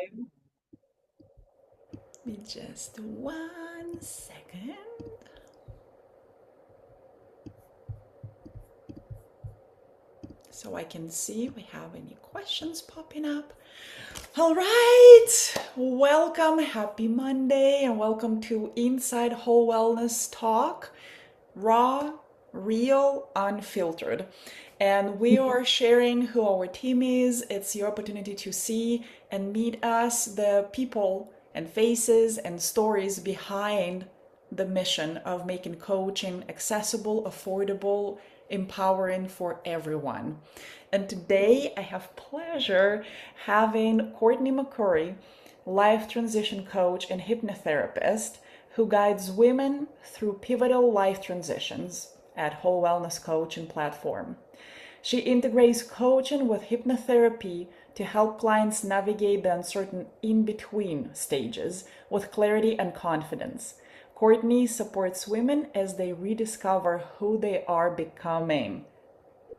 Give me just 1 second so I can see if we have any questions popping up. All right, welcome, happy Monday, and welcome to Inside Whole Wellness Talk, raw, real, unfiltered. And we are sharing who our team is. It's your opportunity to see and meet us, the people and faces and stories behind the mission of making coaching accessible, affordable, empowering for everyone. And today I have pleasure having Courtney McCurry, life transition coach and hypnotherapist, who guides women through pivotal life transitions at Whole Wellness Coaching platform. She integrates coaching with hypnotherapy to help clients navigate the uncertain in-between stages with clarity and confidence. Courtney supports women as they rediscover who they are becoming.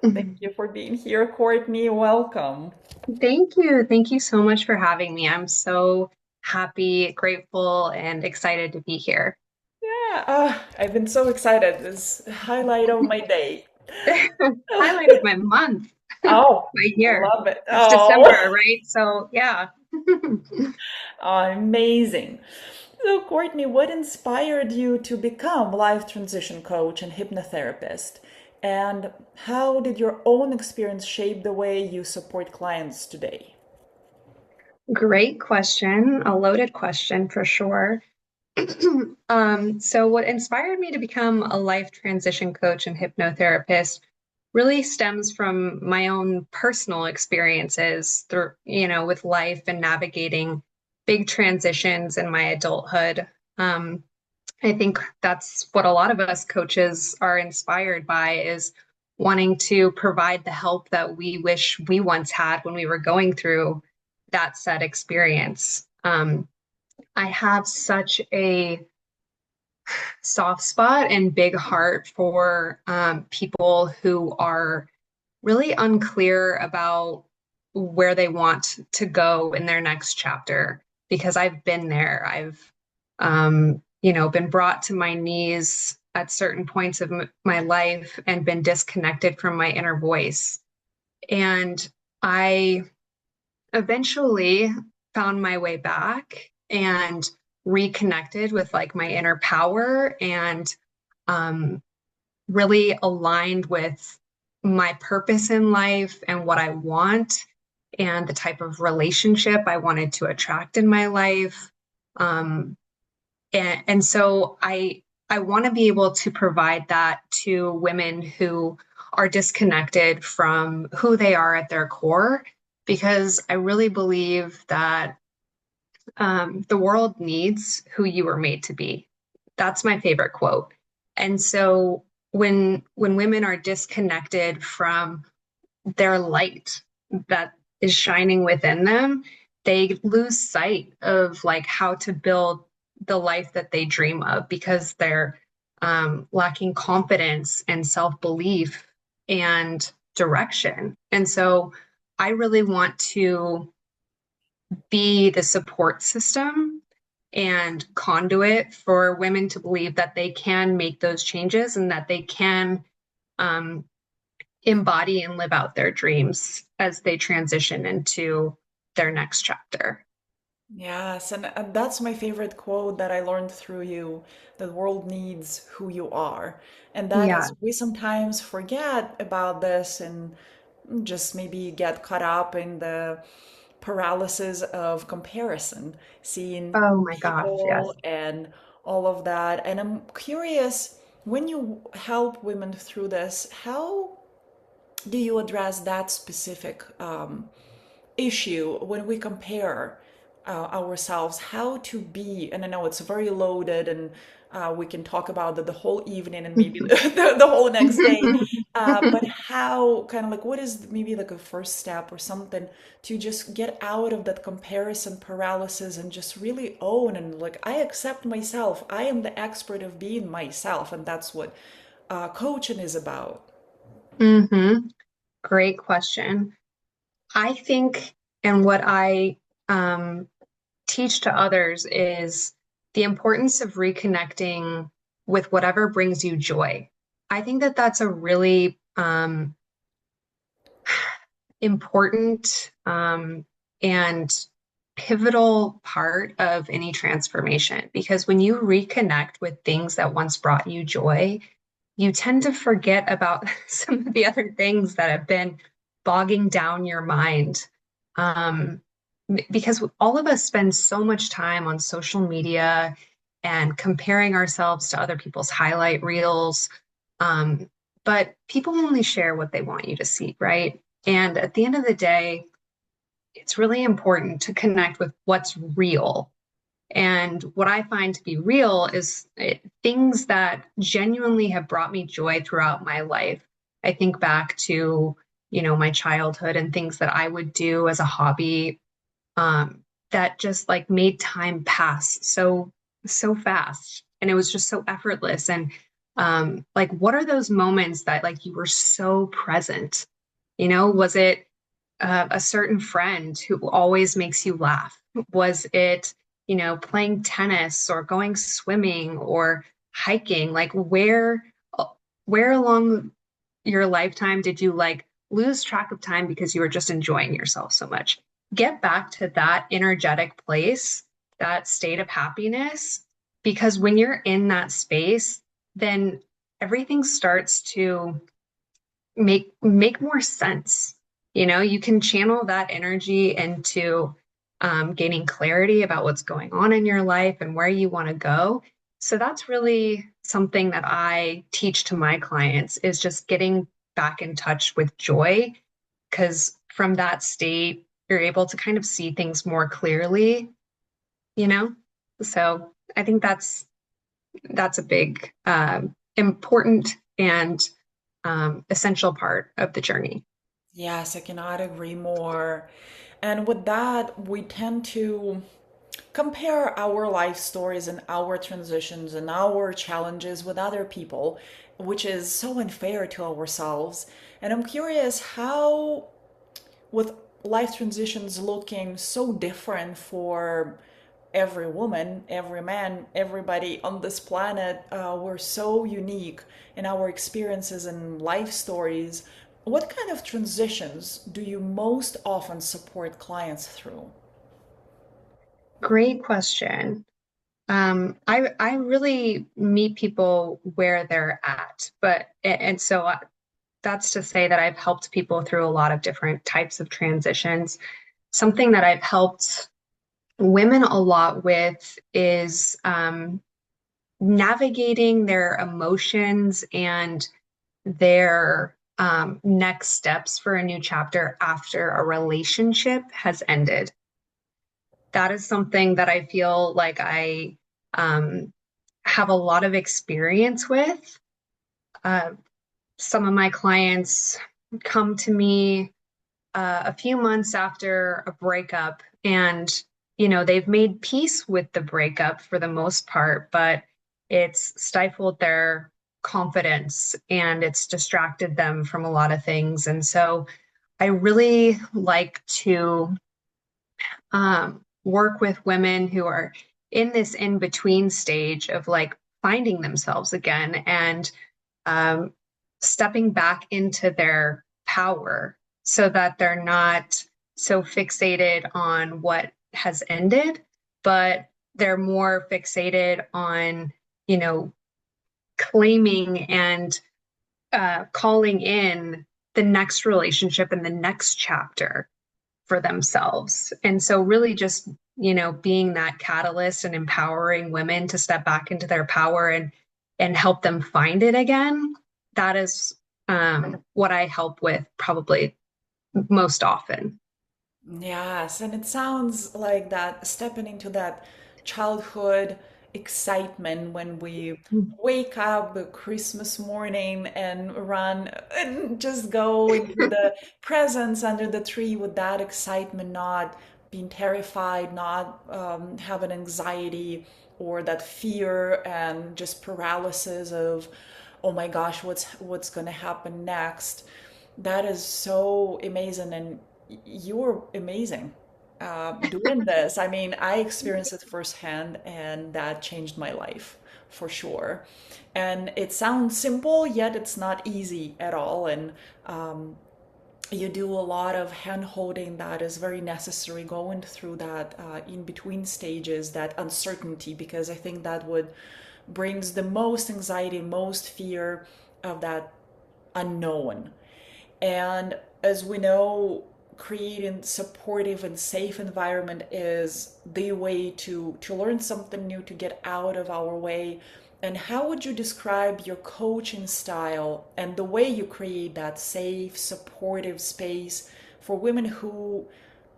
Thank you for being here, Courtney. Welcome. Thank you. Thank you so much for having me. I'm so happy, grateful, and excited to be here. Yeah, I've been so excited. This highlight of my day. Highlight of my month, Oh, my year. love it. It's Oh, December, right? So, yeah. amazing. So, Courtney, what inspired you to become life transition coach and hypnotherapist? And how did your own experience shape the way you support clients today? Great question. A loaded question for sure. So what inspired me to become a life transition coach and hypnotherapist really stems from my own personal experiences through, with life and navigating big transitions in my adulthood. Um, I think that's what a lot of us coaches are inspired by is wanting to provide the help that we wish we once had when we were going through that said experience. I have such a soft spot and big heart for people who are really unclear about where they want to go in their next chapter because I've been there. I've been brought to my knees at certain points of my life and been disconnected from my inner voice. And I eventually found my way back and reconnected with like my inner power and um, really aligned with my purpose in life and what I want and the type of relationship I wanted to attract in my life. Um, and so I want to be able to provide that to women who are disconnected from who they are at their core, because I really believe that the world needs who you were made to be. That's my favorite quote. And so when women are disconnected from their light that is shining within them, they lose sight of like how to build the life that they dream of because they're lacking confidence and self-belief and direction. And so I really want to be the support system and conduit for women to believe that they can make those changes and that they can um, embody and live out their dreams as they transition into their next chapter. Yes, and that's my favorite quote that I learned through you. The world needs who you are. And that Yeah. is, we sometimes forget about this and just maybe get caught up in the paralysis of comparison, seeing Oh my gosh, people yes. and all of that. And I'm curious, when you help women through this, how do you address that specific issue when we compare ourselves, how to be? And I know it's very loaded, and we can talk about the whole evening and maybe the whole next day. But how, kind of like, what is maybe like a first step or something to just get out of that comparison paralysis and just really own and like, I accept myself. I am the expert of being myself. And that's what coaching is about. hmm Great question. I think, and what I um, teach to others is the importance of reconnecting with whatever brings you joy. I think that that's a really important and pivotal part of any transformation because when you reconnect with things that once brought you joy, you tend to forget about some of the other things that have been bogging down your mind. Um, because all of us spend so much time on social media and comparing ourselves to other people's highlight reels. Um, but people only share what they want you to see, right? And at the end of the day, it's really important to connect with what's real. And what I find to be real is things that genuinely have brought me joy throughout my life. I think back to, my childhood and things that I would do as a hobby that just like made time pass so fast. And it was just so effortless. And like, what are those moments that like you were so present? Was it a certain friend who always makes you laugh? Was it, playing tennis or going swimming or hiking? Like where along your lifetime did you like lose track of time because you were just enjoying yourself so much? Get back to that energetic place, that state of happiness, because when you're in that space, then everything starts to make more sense. You can channel that energy into gaining clarity about what's going on in your life and where you want to go. So that's really something that I teach to my clients is just getting back in touch with joy, because from that state, you're able to kind of see things more clearly, you know? So I think that's a big, important and essential part of the journey. Yes, I cannot agree more. And with that, we tend to compare our life stories and our transitions and our challenges with other people, which is so unfair to ourselves. And I'm curious how, with life transitions looking so different for every woman, every man, everybody on this planet, we're so unique in our experiences and life stories. What kind of transitions do you most often support clients through? Great question. I really meet people where they're at, but and so that's to say that I've helped people through a lot of different types of transitions. Something that I've helped women a lot with is navigating their emotions and their next steps for a new chapter after a relationship has ended. That is something that I feel like I um, have a lot of experience with. Uh, some of my clients come to me a few months after a breakup, and they've made peace with the breakup for the most part, but it's stifled their confidence and it's distracted them from a lot of things. And so I really like to work with women who are in this in between stage of like finding themselves again and um, stepping back into their power so that they're not so fixated on what has ended, but they're more fixated on, you know, claiming and calling in the next relationship and the next chapter for themselves. And so really just, being that catalyst and empowering women to step back into their power and help them find it again. That is what I help with probably most often. Yes, and it sounds like that stepping into that childhood excitement when we wake up the Christmas morning and run and just go into the presents under the tree with that excitement, not being terrified, not having anxiety or that fear and just paralysis of, oh my gosh, what's gonna happen next. That is so amazing, and you're amazing. doing this. I mean, I experienced it firsthand, and that changed my life for sure. And it sounds simple, yet it's not easy at all. And you do a lot of hand holding that is very necessary, going through that in between stages, that uncertainty, because I think that would brings the most anxiety, most fear of that unknown. And as we know, creating supportive and safe environment is the way to learn something new, to get out of our way. And how would you describe your coaching style and the way you create that safe, supportive space for women who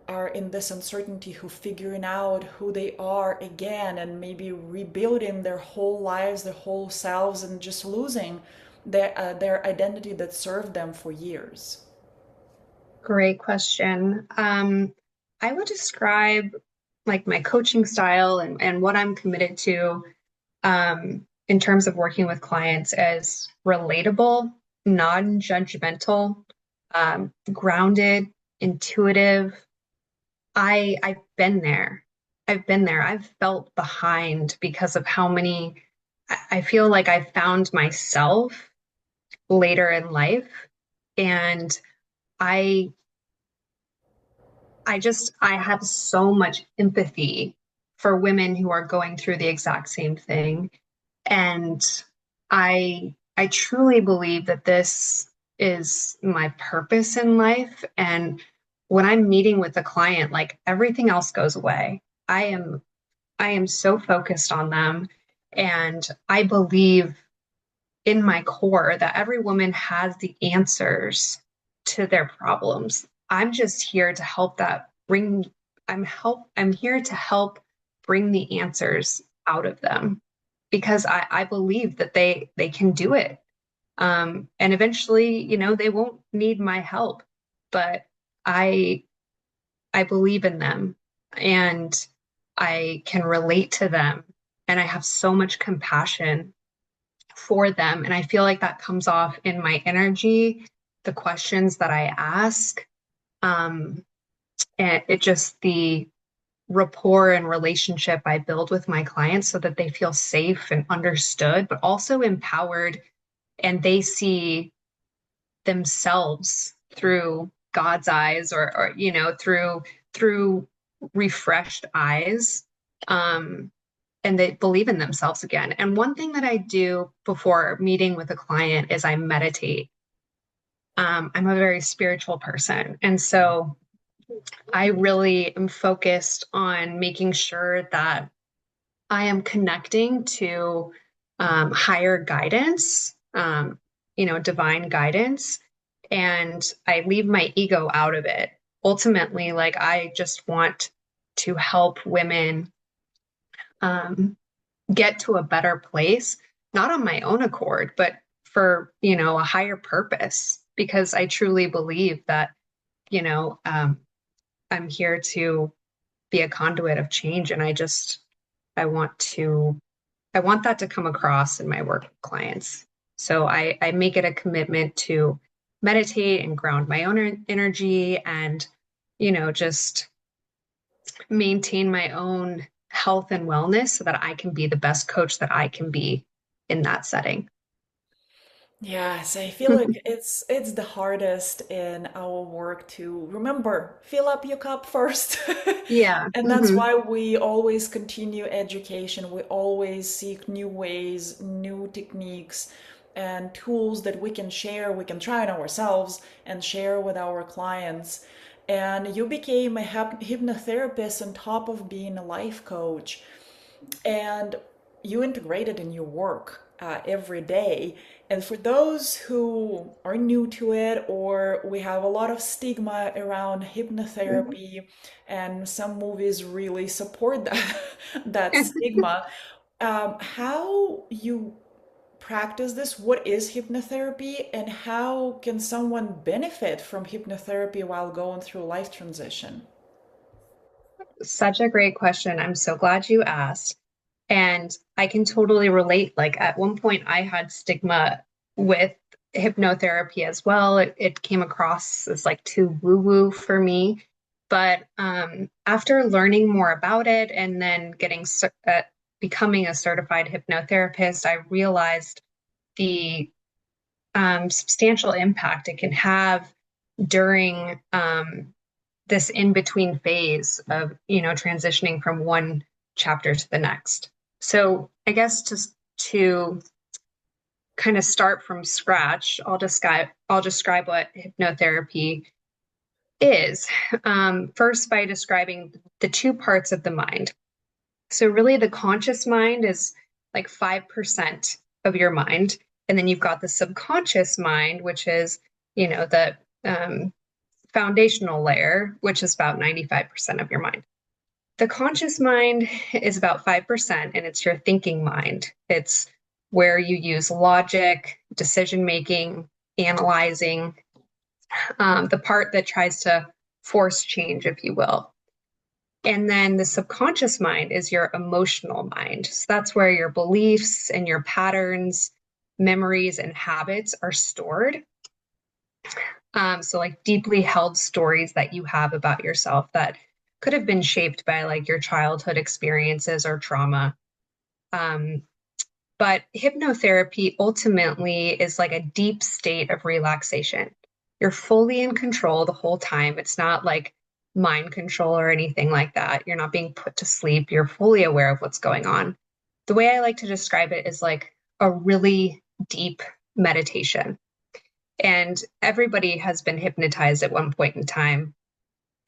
are in this uncertainty, who figuring out who they are again and maybe rebuilding their whole lives, their whole selves, and just losing their identity that served them for years? Great question. I would describe like my coaching style and what I'm committed to in terms of working with clients as relatable, non-judgmental, grounded, intuitive. I've been there. I've been there. I've felt behind because of how many I feel like I found myself later in life. And I I have so much empathy for women who are going through the exact same thing. And I truly believe that this is my purpose in life. And when I'm meeting with a client, like everything else goes away. I am so focused on them. And I believe in my core that every woman has the answers to their problems. I'm just here to help that bring I'm here to help bring the answers out of them because I believe that they can do it. And eventually, you know, they won't need my help, but I I believe in them and I can relate to them and I have so much compassion for them. And I feel like that comes off in my energy, the questions that I ask, um, and it just the rapport and relationship I build with my clients so that they feel safe and understood, but also empowered and they see themselves through God's eyes or you know, through refreshed eyes. And they believe in themselves again. And one thing that I do before meeting with a client is I meditate. I'm a very spiritual person. And so I really am focused on making sure that I am connecting to higher guidance, you know, divine guidance. And I leave my ego out of it. Ultimately, like I just want to help women um, get to a better place, not on my own accord, but for, you know, a higher purpose, because I truly believe that, you know, I'm here to be a conduit of change. And I want to, I want that to come across in my work with clients. So I make it a commitment to meditate and ground my own energy and, you know, just maintain my own health and wellness so that I can be the best coach that I can be in that setting. Yes, I feel like it's the hardest in our work to remember, fill up your cup first. Yeah. And that's Hmm. why we always continue education. We always seek new ways, new techniques, and tools that we can share, we can try it ourselves and share with our clients. And you became a hypnotherapist on top of being a life coach, and you integrate it in your work every day. And for those who are new to it, or we have a lot of stigma around hypnotherapy, and some movies really support that, that stigma, how you practice this? What is hypnotherapy, and how can someone benefit from hypnotherapy while going through life transition? Such a great question. I'm so glad you asked. And I can totally relate. Like at one point, I had stigma with hypnotherapy as well. It came across as like too woo woo for me. But after learning more about it and then becoming a certified hypnotherapist, I realized the substantial impact it can have during this in-between phase of, transitioning from one chapter to the next. So I guess to kind of start from scratch, I'll describe what hypnotherapy is. First, by describing the two parts of the mind. So really, the conscious mind is like 5% of your mind, and then you've got the subconscious mind, which is, the foundational layer, which is about 95% of your mind. The conscious mind is about 5%, and it's your thinking mind. It's where you use logic, decision making, analyzing, the part that tries to force change, if you will. And then the subconscious mind is your emotional mind. So that's where your beliefs and your patterns, memories, and habits are stored. So like deeply held stories that you have about yourself that could have been shaped by like your childhood experiences or trauma. Um, but hypnotherapy ultimately is like a deep state of relaxation. You're fully in control the whole time. It's not like mind control or anything like that. You're not being put to sleep. You're fully aware of what's going on. The way I like to describe it is like a really deep meditation. And everybody has been hypnotized at one point in time.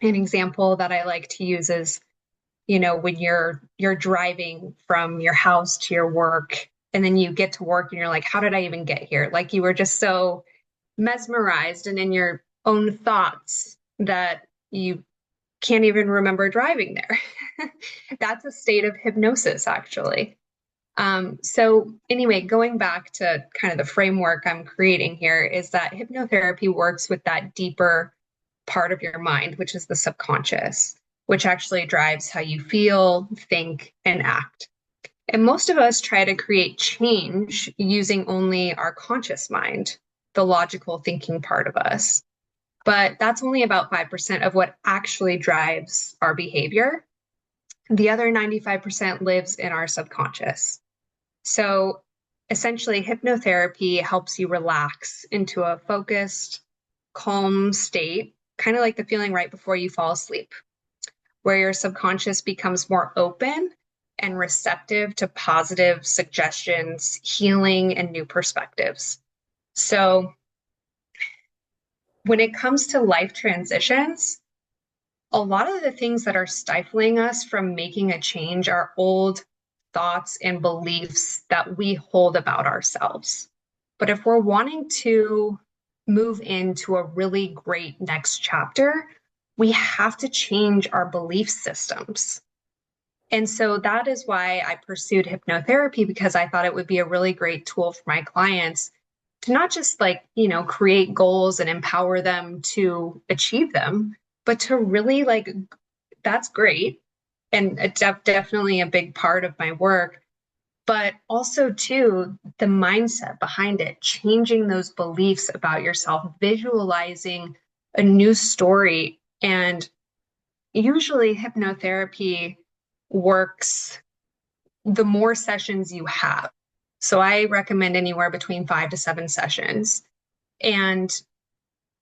An example that I like to use is, when you're driving from your house to your work, and then you get to work and you're like, how did I even get here? Like you were just so mesmerized and in your own thoughts that you can't even remember driving there. That's a state of hypnosis, actually. So anyway, going back to kind of the framework I'm creating here is that hypnotherapy works with that deeper part of your mind, which is the subconscious, which actually drives how you feel, think, and act. And most of us try to create change using only our conscious mind, the logical thinking part of us. But that's only about 5% of what actually drives our behavior. The other 95% lives in our subconscious. So essentially, hypnotherapy helps you relax into a focused, calm state, kind of like the feeling right before you fall asleep, where your subconscious becomes more open and receptive to positive suggestions, healing, and new perspectives. So when it comes to life transitions, a lot of the things that are stifling us from making a change are old thoughts and beliefs that we hold about ourselves. But if we're wanting to move into a really great next chapter, we have to change our belief systems. And so that is why I pursued hypnotherapy, because I thought it would be a really great tool for my clients to not just like, create goals and empower them to achieve them, but to really like, that's great. And it's definitely a big part of my work, but also too, the mindset behind it, changing those beliefs about yourself, visualizing a new story. And usually hypnotherapy works the more sessions you have. So I recommend anywhere between 5 to 7 sessions. And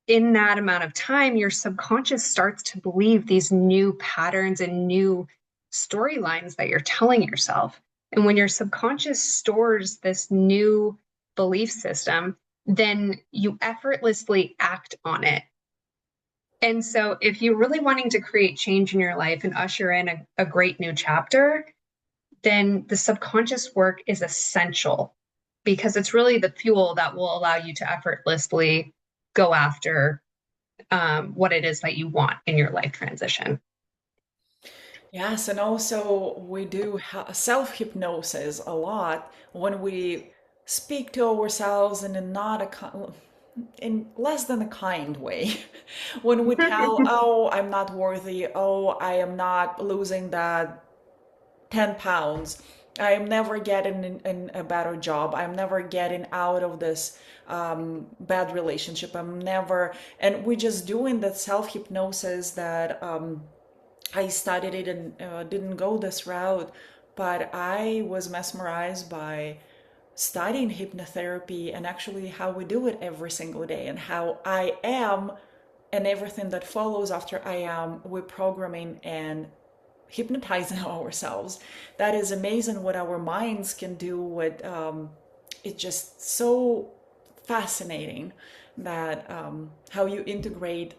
in that amount of time, your subconscious starts to believe these new patterns and new storylines that you're telling yourself. And when your subconscious stores this new belief system, then you effortlessly act on it. And so, if you're really wanting to create change in your life and usher in a great new chapter, then the subconscious work is essential, because it's really the fuel that will allow you to effortlessly go after what it is that you want in your life transition. Yes, and also we do self-hypnosis a lot when we speak to ourselves in a not a in less than a kind way. When we tell, oh, I'm not worthy, oh, I am not losing that 10 pounds. I am never getting in a better job. I'm never getting out of this bad relationship. I'm never, and we're just doing that self hypnosis that I studied it and didn't go this route, but I was mesmerized by studying hypnotherapy and actually how we do it every single day and how I am and everything that follows after I am, we're programming and hypnotizing ourselves. That is amazing what our minds can do. What it's just so fascinating that how you integrate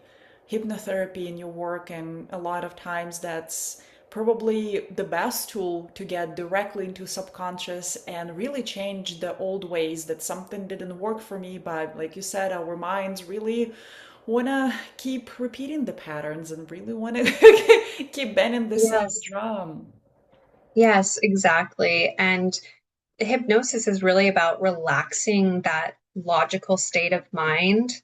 hypnotherapy in your work, and a lot of times that's probably the best tool to get directly into subconscious and really change the old ways that something didn't work for me, but like you said, our minds really want to keep repeating the patterns and really want to keep banging the same Yes. drum. Yes, exactly. And hypnosis is really about relaxing that logical state of mind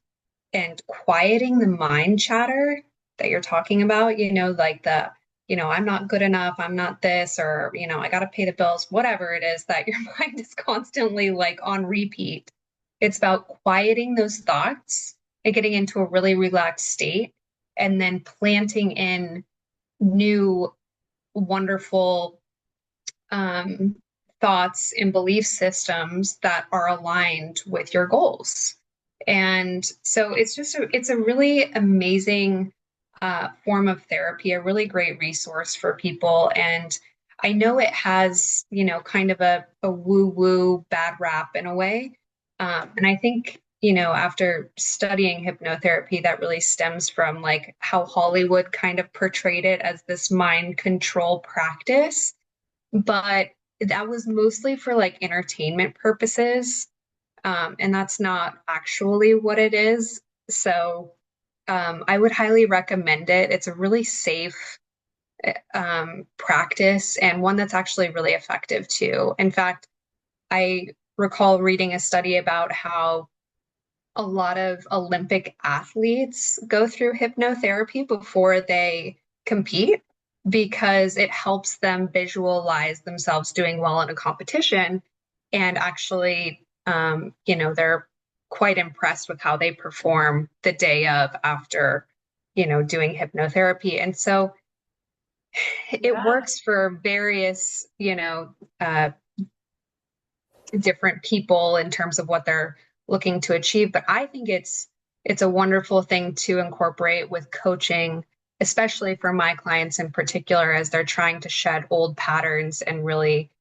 and quieting the mind chatter that you're talking about, like I'm not good enough, I'm not this, or, I got to pay the bills, whatever it is that your mind is constantly like on repeat. It's about quieting those thoughts and getting into a really relaxed state and then planting in new, wonderful um, thoughts and belief systems that are aligned with your goals. And so it's a really amazing form of therapy, a really great resource for people. And I know it has, kind of a woo-woo bad rap in a way. And I think, after studying hypnotherapy, that really stems from like how Hollywood kind of portrayed it as this mind control practice, but that was mostly for like entertainment purposes. And that's not actually what it is. So I would highly recommend it. It's a really safe practice and one that's actually really effective too. In fact, I recall reading a study about how a lot of Olympic athletes go through hypnotherapy before they compete because it helps them visualize themselves doing well in a competition. And actually, they're quite impressed with how they perform the day of after, doing hypnotherapy. And so it Yeah. works for various, different people in terms of what they're looking to achieve. But I think it's a wonderful thing to incorporate with coaching, especially for my clients in particular, as they're trying to shed old patterns and really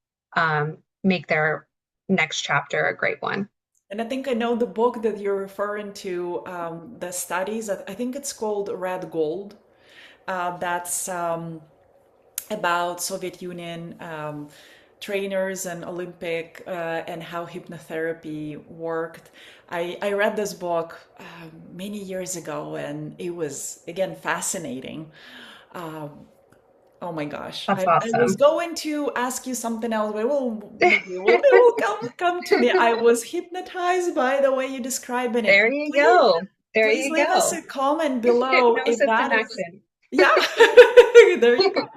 make their next chapter a great one. And I think I know the book that you're referring to, the studies. I think it's called Red Gold. That's about Soviet Union trainers and Olympic and how hypnotherapy worked. I read this book many years ago, and it was again fascinating. Um, Oh my gosh. That's I was awesome. going to ask you something else, but well, maybe it will come to me. I was hypnotized by the way you're describing it. There you Please, go. There please you leave us go. a comment below if Hypnosis in that is, action. yeah, there you go.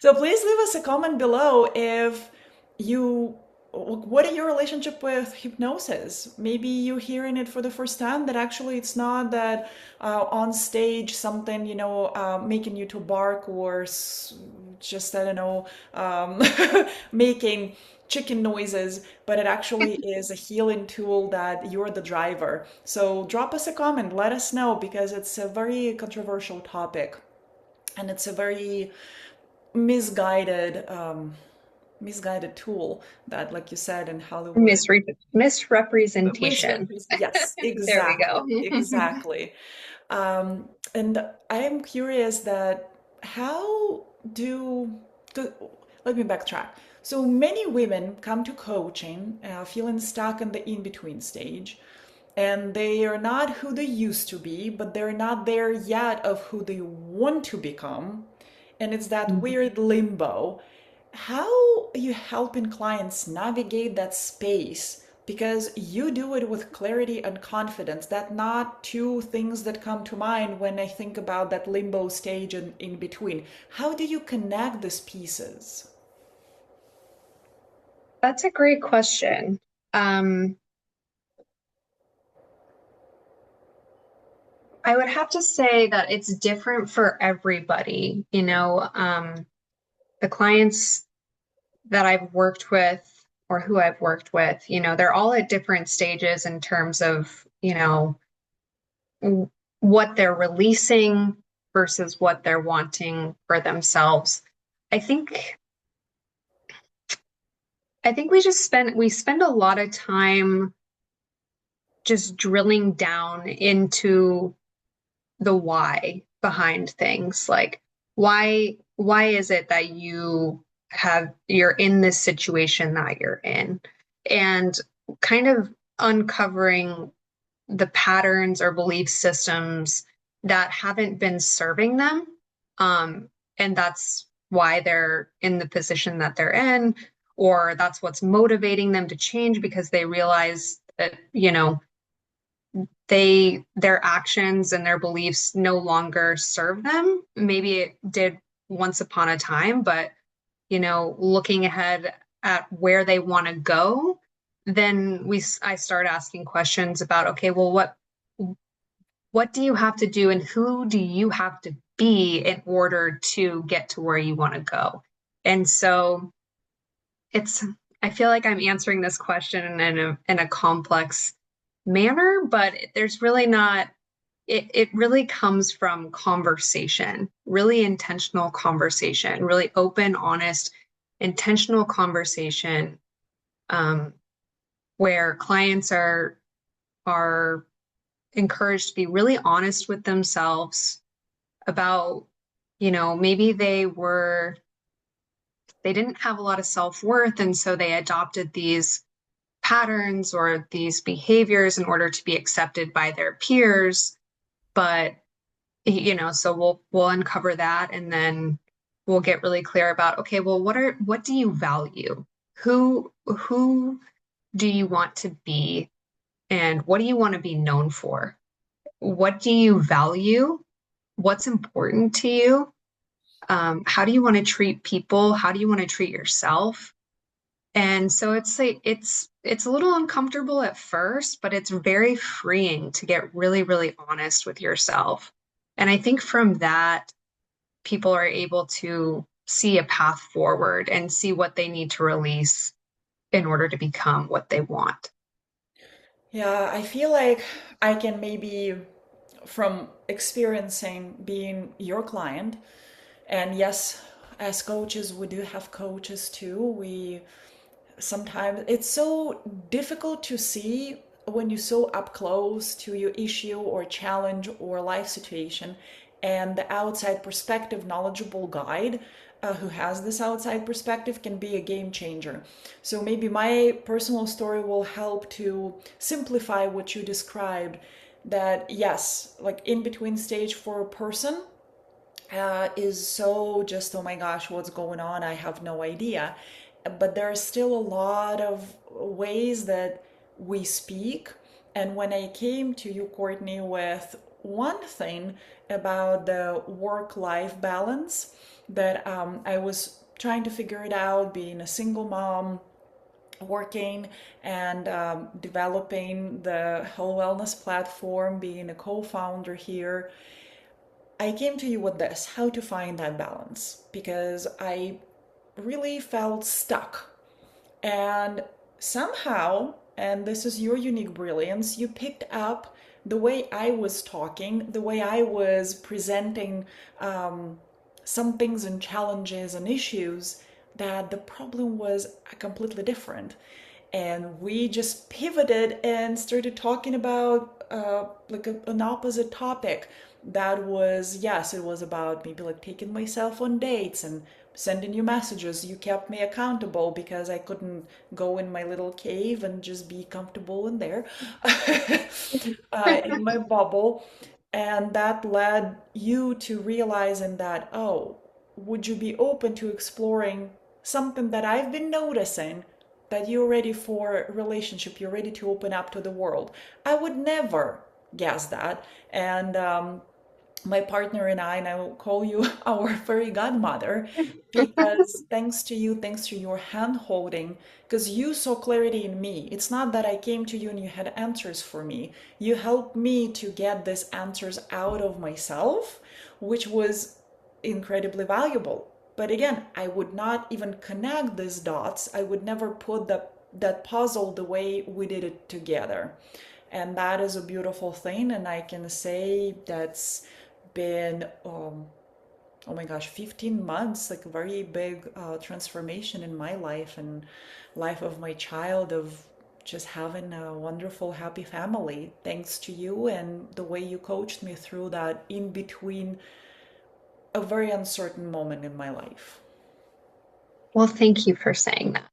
So please leave us a comment below if you, what are your relationship with hypnosis? Maybe you're hearing it for the first time, that actually it's not that on stage something, making you to bark or just, I don't know, making chicken noises, but it actually is a healing tool that you're the driver. So drop us a comment, let us know, because it's a very controversial topic and it's a very misguided misguided tool that, like you said, in Hollywood. Misrepresentation. Yes, There we exactly, go. exactly. And I am curious that how do, to, let me backtrack. So many women come to coaching feeling stuck in the in-between stage, and they are not who they used to be, but they're not there yet of who they want to become. And it's that weird limbo. How are you helping clients navigate that space? Because you do it with clarity and confidence. That not two things that come to mind when I think about that limbo stage and in between. How do you connect these pieces? That's a great question. Um, I would have to say that it's different for everybody. The clients that I've worked with or who I've worked with, they're all at different stages in terms of, what they're releasing versus what they're wanting for themselves. I think I think we spend a lot of time just drilling down into the why behind things. Like why is it that you're in this situation that you're in? And kind of uncovering the patterns or belief systems that haven't been serving them. And that's why they're in the position that they're in, or that's what's motivating them to change because they realize that, their actions and their beliefs no longer serve them. Maybe it did once upon a time, but looking ahead at where they want to go, then I start asking questions about, okay, well, what do you have to do and who do you have to be in order to get to where you want to go? And so it's I feel like I'm answering this question in a complex manner, but there's really not it really comes from conversation, really intentional conversation, really open, honest, intentional conversation, um, where clients are encouraged to be really honest with themselves about, maybe they didn't have a lot of self-worth, and so they adopted these patterns or these behaviors in order to be accepted by their peers. But so we'll uncover that, and then we'll get really clear about, okay, well, what do you value? Who do you want to be, and what do you want to be known for? What do you value? What's important to you? How do you want to treat people? How do you want to treat yourself? And so it's a little uncomfortable at first, but it's very freeing to get really, really honest with yourself. And I think from that, people are able to see a path forward and see what they need to release in order to become what they want. Yeah, I feel like I can maybe, from experiencing being your client, and yes, as coaches, we do have coaches too. We sometimes it's so difficult to see when you're so up close to your issue or challenge or life situation, and the outside perspective knowledgeable guide who has this outside perspective can be a game changer. So maybe my personal story will help to simplify what you described, that yes, like in between stage for a person is so just, oh my gosh, what's going on? I have no idea. But there are still a lot of ways that we speak. And when I came to you, Courtney, with one thing about the work life balance, that I was trying to figure it out, being a single mom, working and developing the WholeWellness platform, being a co founder here. I came to you with this, how to find that balance, because I really felt stuck. And somehow, and this is your unique brilliance, you picked up the way I was talking, the way I was presenting some things and challenges and issues, that the problem was completely different. And we just pivoted and started talking about an opposite topic. That was, yes, it was about maybe like taking myself on dates and sending you messages. You kept me accountable because I couldn't go in my little cave and just be comfortable in there in my bubble. And that led you to realizing that, oh, would you be open to exploring something that I've been noticing, that you're ready for a relationship, you're ready to open up to the world? I would never guess that. And my partner and I will call you our fairy godmother, because thanks to you, thanks to your hand holding, because you saw clarity in me. It's not that I came to you and you had answers for me. You helped me to get these answers out of myself, which was incredibly valuable. But again, I would not even connect these dots. I would never put that puzzle the way we did it together. And that is a beautiful thing. And I can say that's been, oh my gosh, 15 months, like a very big transformation in my life and life of my child, of just having a wonderful, happy family, thanks to you and the way you coached me through that in between a very uncertain moment in my life. Well, thank you for saying that.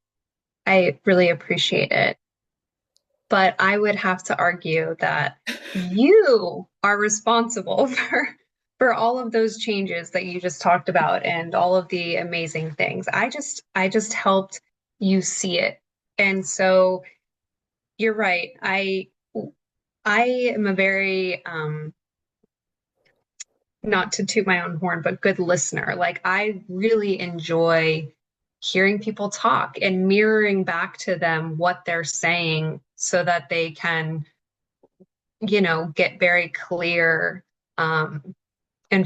I really appreciate it. But I would have to argue that you are responsible for all of those changes that you just talked about and all of the amazing things. I just helped you see it. And so you're right. I am a very not to toot my own horn, but good listener. Like I really enjoy hearing people talk and mirroring back to them what they're saying so that they can, get very clear and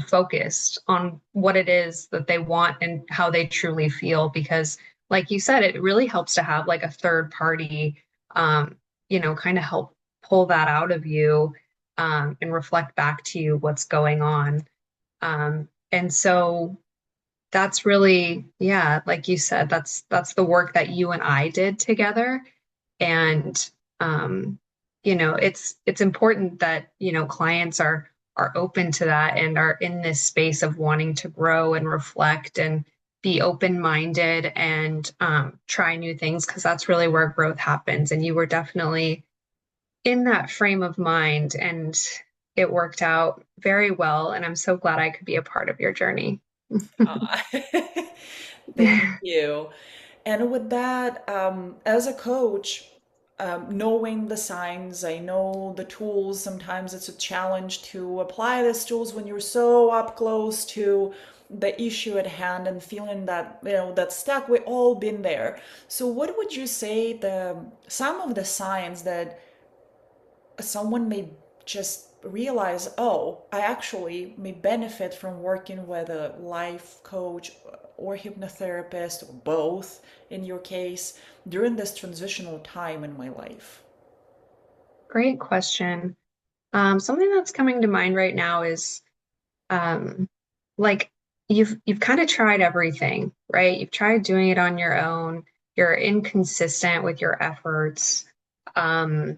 focused on what it is that they want and how they truly feel. Because, like you said, it really helps to have like a third party, kind of help pull that out of you and reflect back to you what's going on. And so that's really, yeah, like you said, that's the work that you and I did together. And it's important that, clients are open to that and are in this space of wanting to grow and reflect and be open-minded and try new things, because that's really where growth happens. And you were definitely in that frame of mind, and it worked out very well. And I'm so glad I could be a part of your journey. Ah, thank you. And with that, as a coach, knowing the signs, I know the tools, sometimes it's a challenge to apply these tools when you're so up close to the issue at hand and feeling that, that stuck. We all been there. So what would you say some of the signs that someone may just realize, oh, I actually may benefit from working with a life coach or hypnotherapist, or both in your case, during this transitional time in my life? Great question. Something that's coming to mind right now is um, like you've kind of tried everything, right? You've tried doing it on your own. You're inconsistent with your efforts, and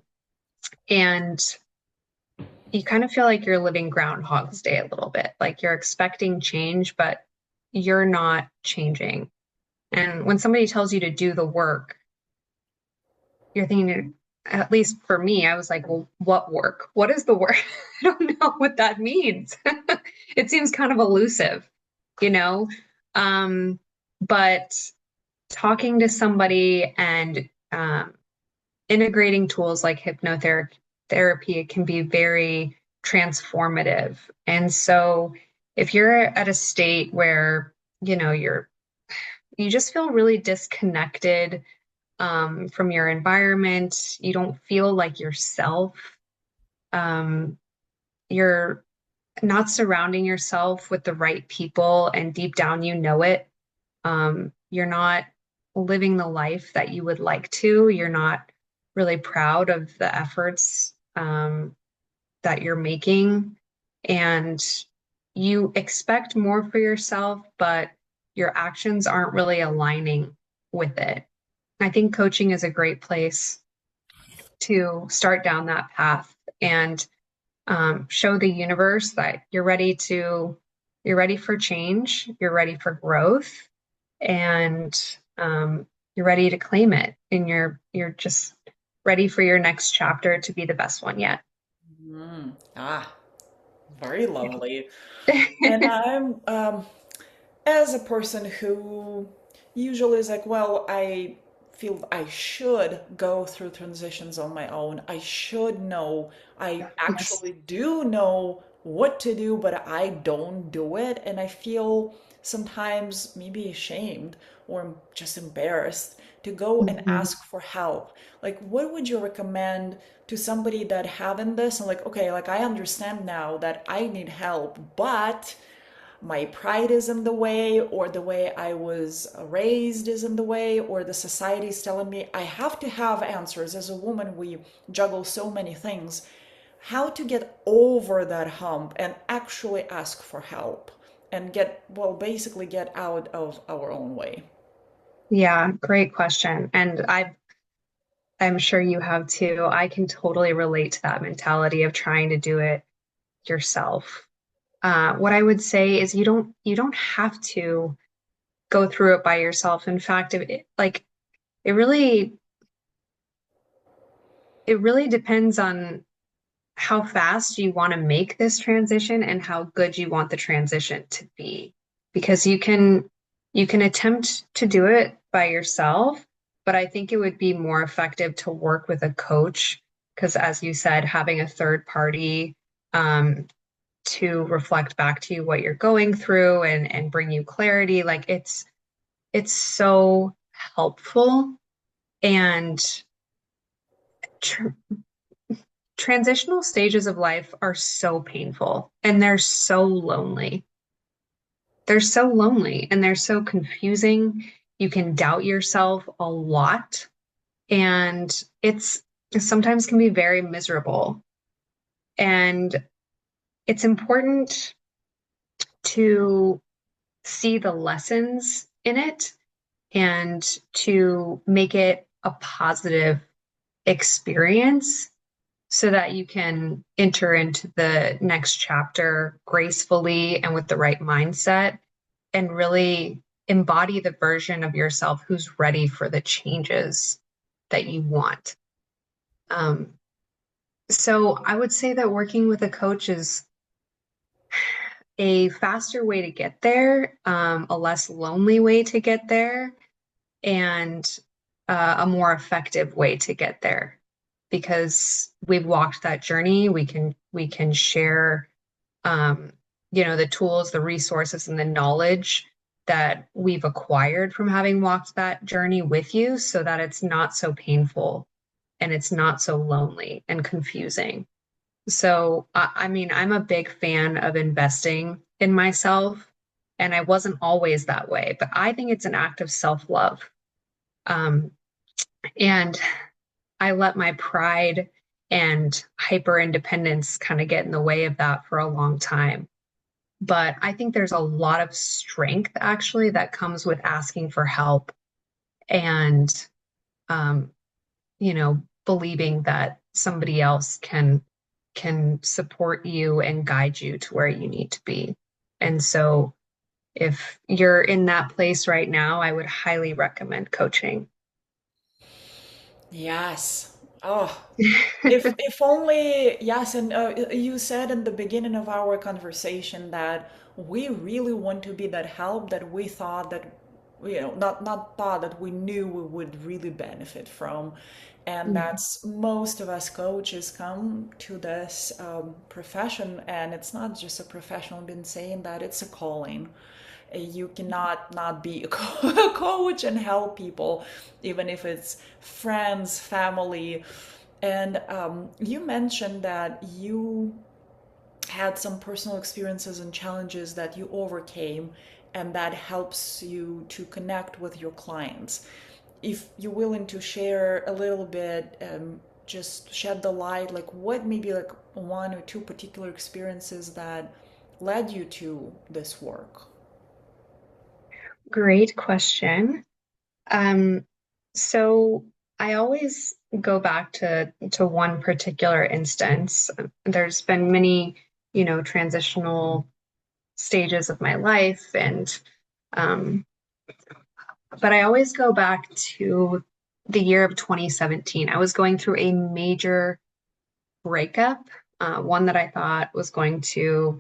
you kind of feel like you're living Groundhog's Day a little bit. Like you're expecting change, but you're not changing. And when somebody tells you to do the work, you're thinking, at least for me, I was like, well, what work? What is the work? I don't know what that means. It seems kind of elusive, you know? Um, but talking to somebody and integrating tools like hypnotherapy therapy can be very transformative. And so if you're at a state where, you just feel really disconnected from your environment. You don't feel like yourself. Um, you're not surrounding yourself with the right people, and deep down, you know it. You're not living the life that you would like to. You're not really proud of the efforts that you're making. And you expect more for yourself, but your actions aren't really aligning with it. I think coaching is a great place to start down that path and show the universe that you're ready for change, you're ready for growth, and you're ready to claim it, and you're just ready for your next chapter to be the best one yet. Ah, very lovely. And I'm, as a person who usually is like, well, I feel I should go through transitions on my own. I should know, I Yes. actually do know what to do, but I don't do it. And I feel sometimes maybe ashamed or just embarrassed to go and Mhm. ask for help. Like, what would you recommend to somebody that having this and like, okay, like I understand now that I need help, but my pride is in the way, or the way I was raised is in the way, or the society is telling me I have to have answers. As a woman, we juggle so many things. How to get over that hump and actually ask for help and get, well, basically get out of our own way. Yeah, great question. And I'm sure you have too. I can totally relate to that mentality of trying to do it yourself. What I would say is you don't have to go through it by yourself. In fact, it really it really depends on how fast you want to make this transition and how good you want the transition to be. Because you can attempt to do it by yourself, but I think it would be more effective to work with a coach because as you said, having a third party um, to reflect back to you what you're going through and bring you clarity, like it's so helpful and tr transitional stages of life are so painful and they're so lonely. They're so lonely and they're so confusing. You can doubt yourself a lot and it sometimes can be very miserable. And it's important to see the lessons in it and to make it a positive experience so that you can enter into the next chapter gracefully and with the right mindset and really embody the version of yourself who's ready for the changes that you want. Um, so I would say that working with a coach is a faster way to get there, a less lonely way to get there, and a more effective way to get there because we've walked that journey. We can share um, the tools, the resources, and the knowledge that we've acquired from having walked that journey with you so that it's not so painful and it's not so lonely and confusing. So, I mean, I'm a big fan of investing in myself, and I wasn't always that way, but I think it's an act of self-love. Um, and I let my pride and hyper independence kind of get in the way of that for a long time. But I think there's a lot of strength actually that comes with asking for help and, um, believing that somebody else can support you and guide you to where you need to be. And so if you're in that place right now, I would highly recommend coaching. Yes. Oh, if only, yes, and you said in the beginning of our conversation that we really want to be that help that we thought that, not thought that we knew we would really benefit from. And Mhm. that's most of us coaches come to this profession, and it's not just a profession. I've been saying that it's a calling. You cannot not be a coach and help people, even if it's friends, family. And you mentioned that you had some personal experiences and challenges that you overcame, and that helps you to connect with your clients. If you're willing to share a little bit, just shed the light, like what maybe like one or two particular experiences that led you to this work. Great question. Um, so I always go back to one particular instance. There's been many, transitional stages of my life, and um, but I always go back to the year of 2017. I was going through a major breakup, one that I thought was going to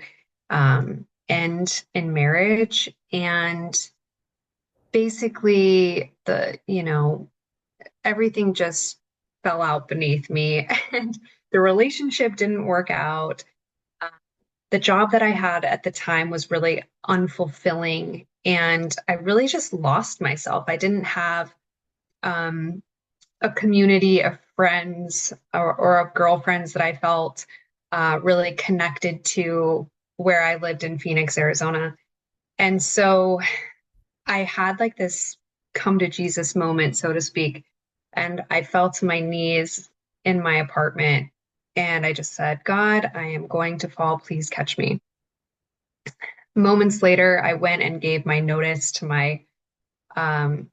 end in marriage, and basically everything just fell out beneath me and the relationship didn't work out. the job that I had at the time was really unfulfilling, and I really just lost myself. I didn't have um, a community of friends or of girlfriends that I felt really connected to where I lived in Phoenix, Arizona. And so I had like this come to Jesus moment, so to speak. And I fell to my knees in my apartment and I just said, God, I am going to fall. Please catch me. Moments later, I went and gave my notice to um,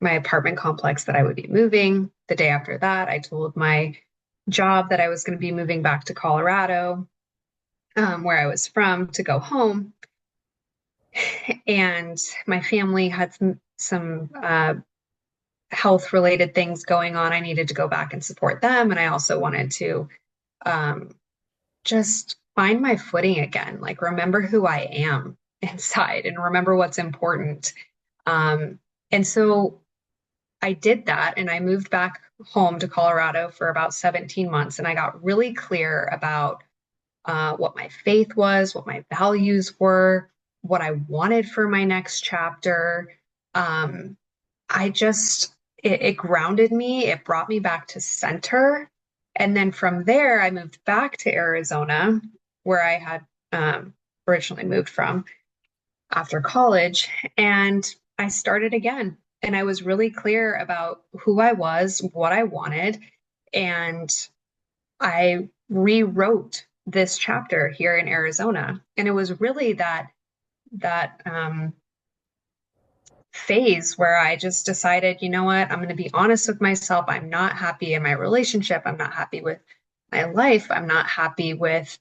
my apartment complex that I would be moving. The day after that, I told my job that I was going to be moving back to Colorado, where I was from, to go home. And my family had some health related things going on. I needed to go back and support them. And I also wanted to um, just find my footing again, like remember who I am inside and remember what's important. Um, and so I did that and I moved back home to Colorado for about 17 months. And I got really clear about what my faith was, what my values were, what I wanted for my next chapter. Um, it grounded me. It brought me back to center. And then from there, I moved back to Arizona, where I had originally moved from after college. And I started again. And I was really clear about who I was, what I wanted. And I rewrote this chapter here in Arizona. And it was really that phase where I just decided, you know what, I'm going to be honest with myself. I'm not happy in my relationship. I'm not happy with my life. I'm not happy with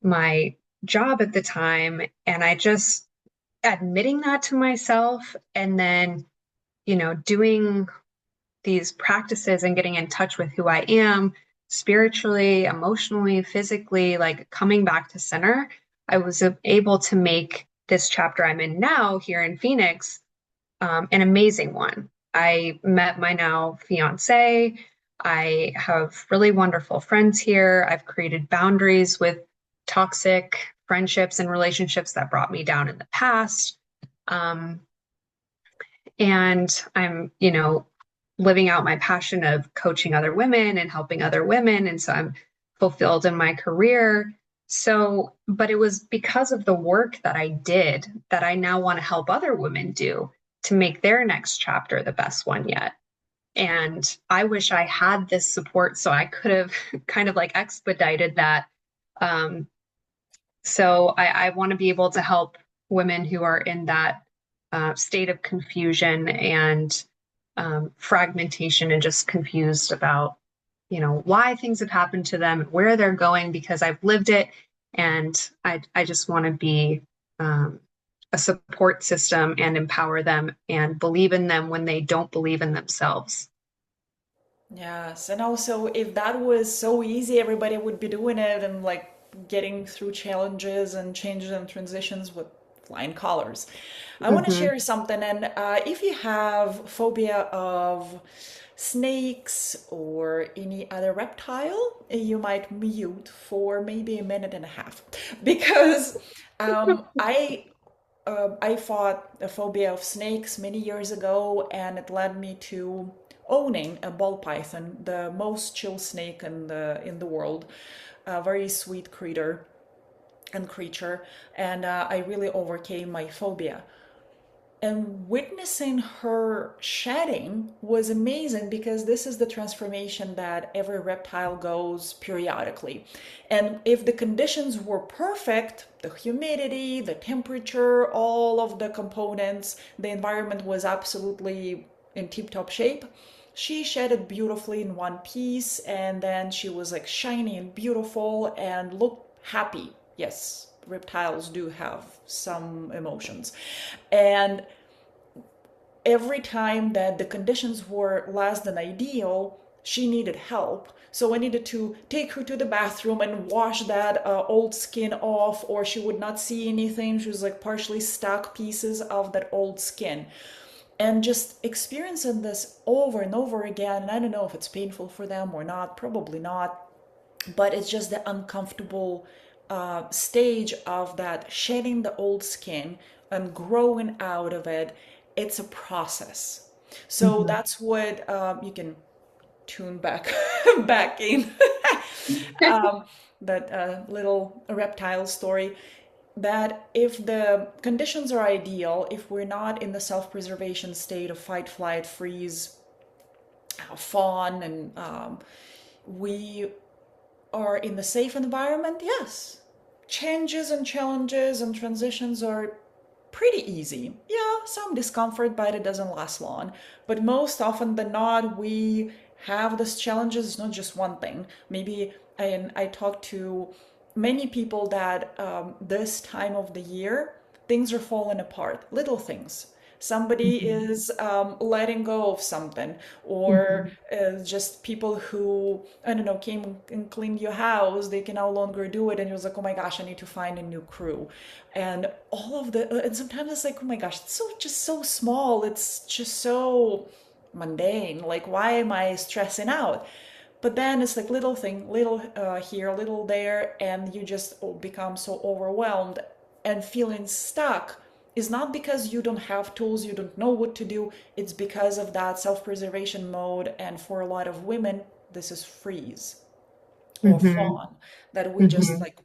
my job at the time. And I just admitting that to myself and then, doing these practices and getting in touch with who I am spiritually, emotionally, physically, like coming back to center, I was able to make this chapter I'm in now here in Phoenix an amazing one. I met my now fiance. I have really wonderful friends here. I've created boundaries with toxic friendships and relationships that brought me down in the past. Um, and I'm, living out my passion of coaching other women and helping other women. And so I'm fulfilled in my career. So, but it was because of the work that I did that I now want to help other women do to make their next chapter the best one yet. And I wish I had this support so I could have kind of like expedited that. Um, so I want to be able to help women who are in that state of confusion and fragmentation and just confused about, why things have happened to them, where they're going, because I've lived it. And I just want to be a support system and empower them and believe in them when they don't believe in themselves. Yes, and also if that was so easy, everybody would be doing it and like getting through challenges and changes and transitions with flying colors. I want to Mm-hmm. share something, and if you have phobia of snakes or any other reptile, you might mute for maybe a minute and a half because I fought a phobia of snakes many years ago, and it led me to owning a ball python, the most chill snake in the world, a very sweet creature, and I really overcame my phobia. And witnessing her shedding was amazing because this is the transformation that every reptile goes periodically. And if the conditions were perfect, the humidity, the temperature, all of the components, the environment was absolutely in tip-top shape, she shedded beautifully in one piece, and then she was like shiny and beautiful and looked happy. Yes, reptiles do have some emotions. And every time that the conditions were less than ideal, she needed help. So I needed to take her to the bathroom and wash that old skin off, or she would not see anything. She was like partially stuck pieces of that old skin. And just experiencing this over and over again. And I don't know if it's painful for them or not, probably not, but it's just the uncomfortable stage of that shedding the old skin and growing out of it, it's a process. So Mhm. that's what you can tune back back in that little reptile story, that if the conditions are ideal, if we're not in the self-preservation state of fight, flight, freeze, fawn, and we are in the safe environment, yes, changes and challenges and transitions are pretty easy. Yeah, some discomfort, but it doesn't last long. But most often than not, we have these challenges. It's not just one thing. Maybe, and I talk to many people that this time of the year, things are falling apart, little things. Somebody Mhm. is letting go of something, or Mhm. just people who, I don't know, came and cleaned your house, they can no longer do it, and you're like, oh my gosh, I need to find a new crew. And all of and sometimes it's like, oh my gosh, it's just so small, it's just so mundane. Like, why am I stressing out? But then it's like little thing, little here, little there, and you just become so overwhelmed and feeling stuck is not because you don't have tools, you don't know what to do. It's because of that self-preservation mode. And for a lot of women, this is freeze or Mhm. fawn, that we just Mhm. like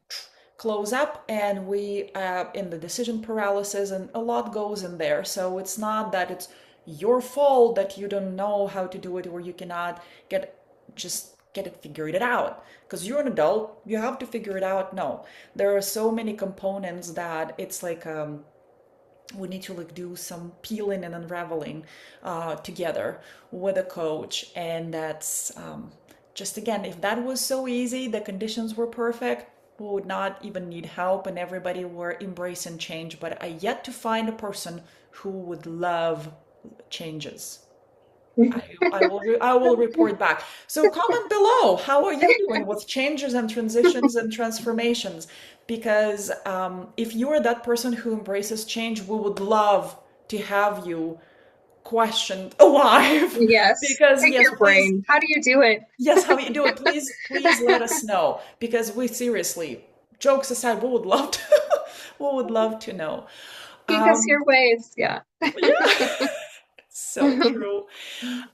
close up, and we in the decision paralysis, and a lot goes in there. So it's not that it's your fault that you don't know how to do it, or you cannot get get it figured it out because you're an adult, you have to figure it out. No, there are so many components that it's like we need to like do some peeling and unraveling together with a coach. And that's just, again, if that was so easy, the conditions were perfect, we would not even need help and everybody were embracing change. But I yet to find a person who would love changes. I will report back. So comment below. How are you doing with changes and transitions and transformations? Because if you are that person who embraces change, we would love to have you questioned alive. Yes. Because Pick yes, your please, brain. How do you do it? yes, how you do it? Please let us know. Because we seriously, jokes aside, we would love to, we would love to know. Teach us Um, your ways. Yeah. yeah, so true.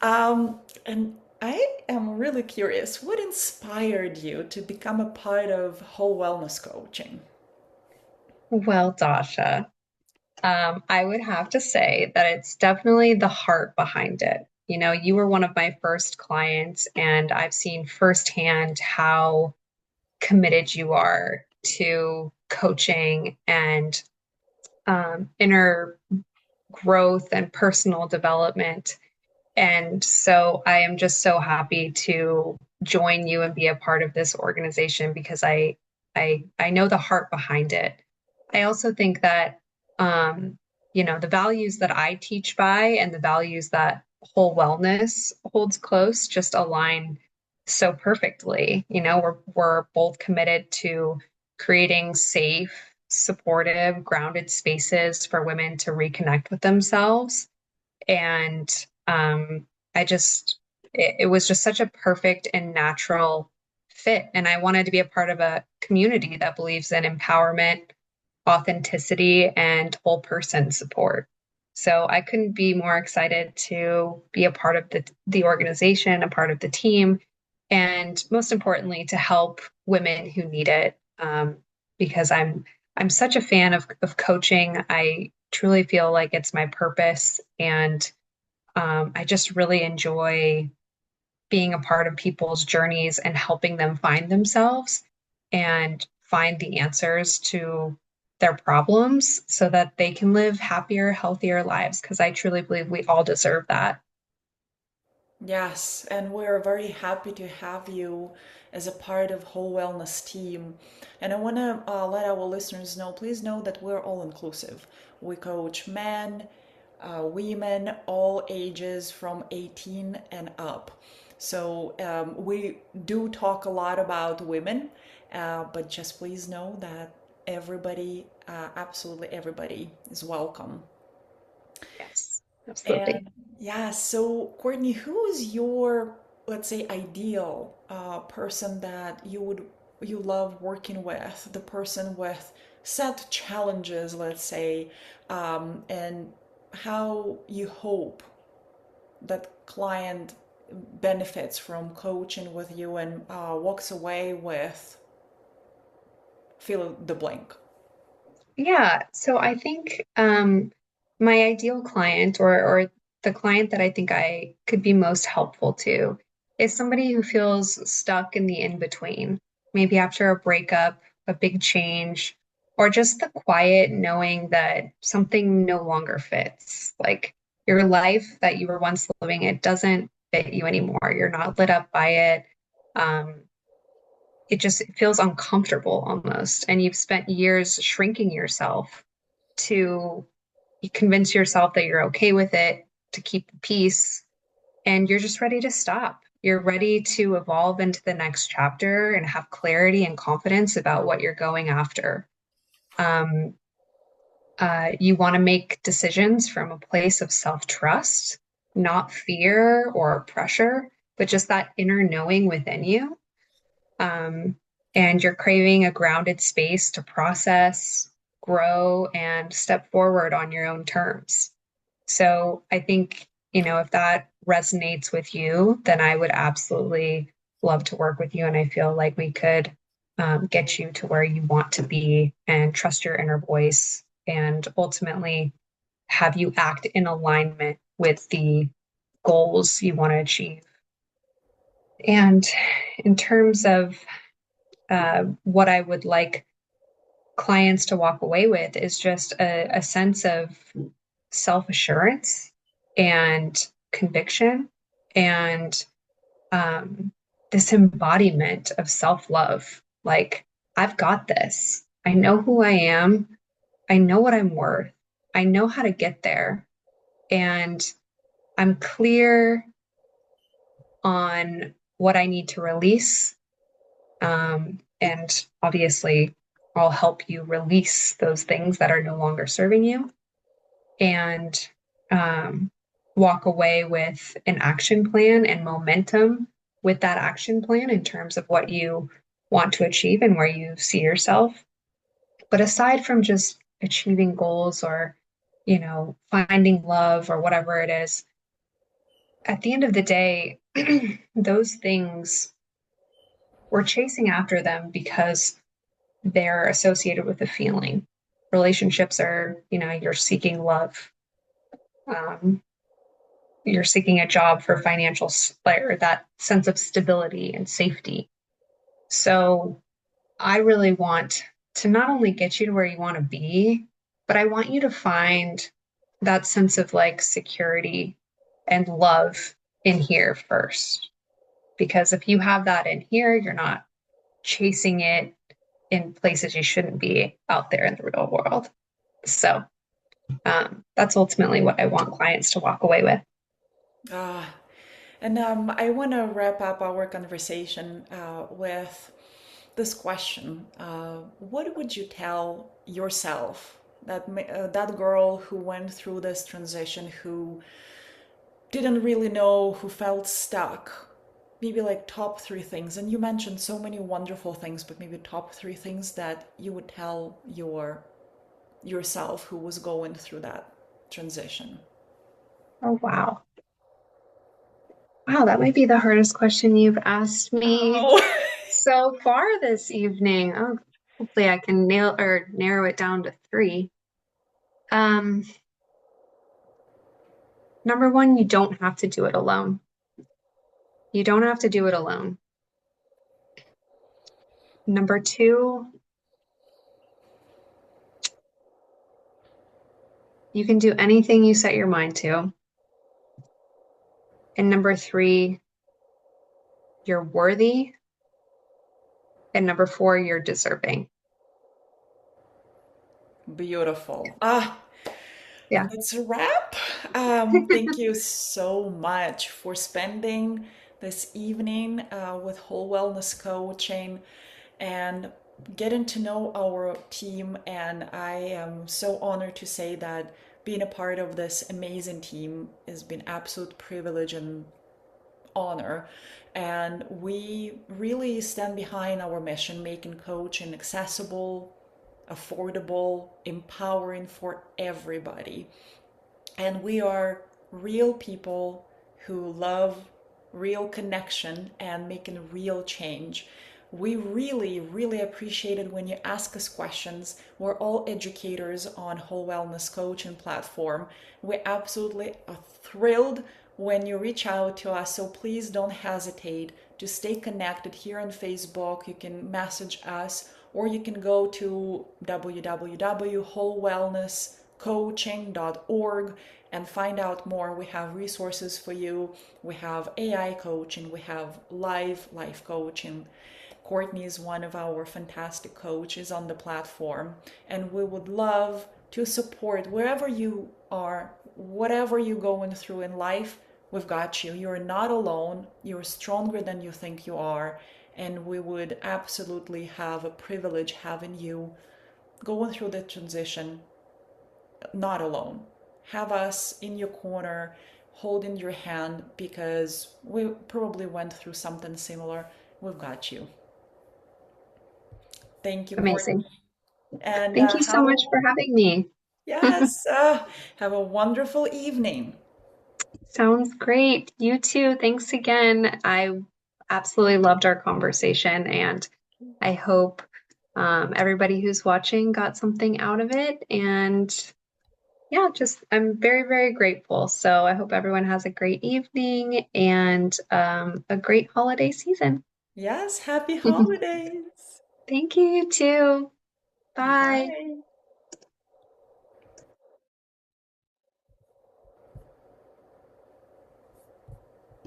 And I am really curious, what inspired you to become a part of whole wellness coaching? Well, Dasha, I would have to say that it's definitely the heart behind it. You know, you were one of my first clients, and I've seen firsthand how committed you are to coaching and inner growth and personal development. And so I am just so happy to join you and be a part of this organization because I know the heart behind it. I also think that the values that I teach by and the values that whole wellness holds close just align so perfectly. You know, we're both committed to creating safe, supportive, grounded spaces for women to reconnect with themselves. And I just, it was just such a perfect and natural fit. And I wanted to be a part of a community that believes in empowerment, authenticity, and whole person support. So I couldn't be more excited to be a part of the organization, a part of the team, and most importantly, to help women who need it. Because I'm such a fan of coaching. I truly feel like it's my purpose, and I just really enjoy being a part of people's journeys and helping them find themselves and find the answers to their problems so that they can live happier, healthier lives. Because I truly believe we all deserve that. Yes, and we're very happy to have you as a part of whole wellness team. And I want to let our listeners know, please know that we're all inclusive. We coach men, women, all ages from 18 and up. So we do talk a lot about women, but just please know that everybody, absolutely everybody, is welcome. Yes, absolutely. And yeah, so Courtney, who is your, let's say, ideal person that you would you love working with, the person with set challenges, let's say, and how you hope that client benefits from coaching with you and walks away with fill the blank. Yeah, so I think my ideal client or the client that I think I could be most helpful to is somebody who feels stuck in the in-between, maybe after a breakup, a big change, or just the quiet knowing that something no longer fits. Like your life that you were once living, it doesn't fit you anymore. You're not lit up by it. Um, it just feels uncomfortable almost. And you've spent years shrinking yourself to convince yourself that you're okay with it, to keep the peace, and you're just ready to stop. You're ready to evolve into the next chapter and have clarity and confidence about what you're going after. Um, you want to make decisions from a place of self-trust, not fear or pressure, but just that inner knowing within you. Um, and you're craving a grounded space to process, grow, and step forward on your own terms. So I think, if that resonates with you, then I would absolutely love to work with you. And I feel like we could get you to where you want to be and trust your inner voice and ultimately have you act in alignment with the goals you want to achieve. And in terms of what I would like clients to walk away with is just a sense of self assurance and conviction and this embodiment of self love. Like, I've got this. I know who I am. I know what I'm worth. I know how to get there. And I'm clear on what I need to release. And obviously, I'll help you release those things that are no longer serving you and um, walk away with an action plan and momentum with that action plan in terms of what you want to achieve and where you see yourself. But aside from just achieving goals or, finding love or whatever it is, at the end of the day, those things, we're chasing after them because they're associated with a feeling. Relationships are, you're seeking love. Um, you're seeking a job for financial, or that sense of stability and safety. So I really want to not only get you to where you want to be, but I want you to find that sense of like security and love in here first. Because if you have that in here, you're not chasing it in places you shouldn't be out there in the real world. So that's ultimately what I want clients to walk away with. Ah, and I want to wrap up our conversation with this question. What would you tell yourself, that girl who went through this transition, who didn't really know, who felt stuck? Maybe like top three things. And you mentioned so many wonderful things, but maybe top three things that you would tell yourself who was going through that transition. Oh, wow. Wow, that might be the hardest question you've asked me Oh. so far this evening. Oh, hopefully I can nail or narrow it down to three. Um, Number one, you don't have to do it alone. You don't have to do it alone. Number two, you can do anything you set your mind to. And number three, you're worthy. And number four, you're deserving. Beautiful. Ah, Yeah. and that's a wrap. Thank you so much for spending this evening with Whole Wellness Coaching and getting to know our team. And I am so honored to say that being a part of this amazing team has been absolute privilege and honor. And we really stand behind our mission, making coaching accessible, affordable, empowering for everybody. And we are real people who love real connection and making real change. We really, really appreciate it when you ask us questions. We're all educators on Whole Wellness Coaching platform. We absolutely are thrilled when you reach out to us. So please don't hesitate to stay connected here on Facebook. You can message us, or you can go to www.wholewellnesscoaching.org and find out more. We have resources for you. We have AI coaching, we have life coaching. Courtney is one of our fantastic coaches on the platform, and we would love to support wherever you are, whatever you're going through in life. We've got you. You're not alone. You're stronger than you think you are. And we would absolutely have a privilege having you going through the transition not alone. Have us in your corner, holding your hand, because we probably went through something similar. We've got you. Thank you, Amazing. Courtney. And Thank you so have a, much for having me. yes, have a wonderful evening. Sounds great. You too. Thanks again. I absolutely loved our conversation, and I hope everybody who's watching got something out of it. And yeah, just I'm very, very grateful. So I hope everyone has a great evening and a great holiday season. Yes, happy holidays. Thank you, you too. Bye. Bye.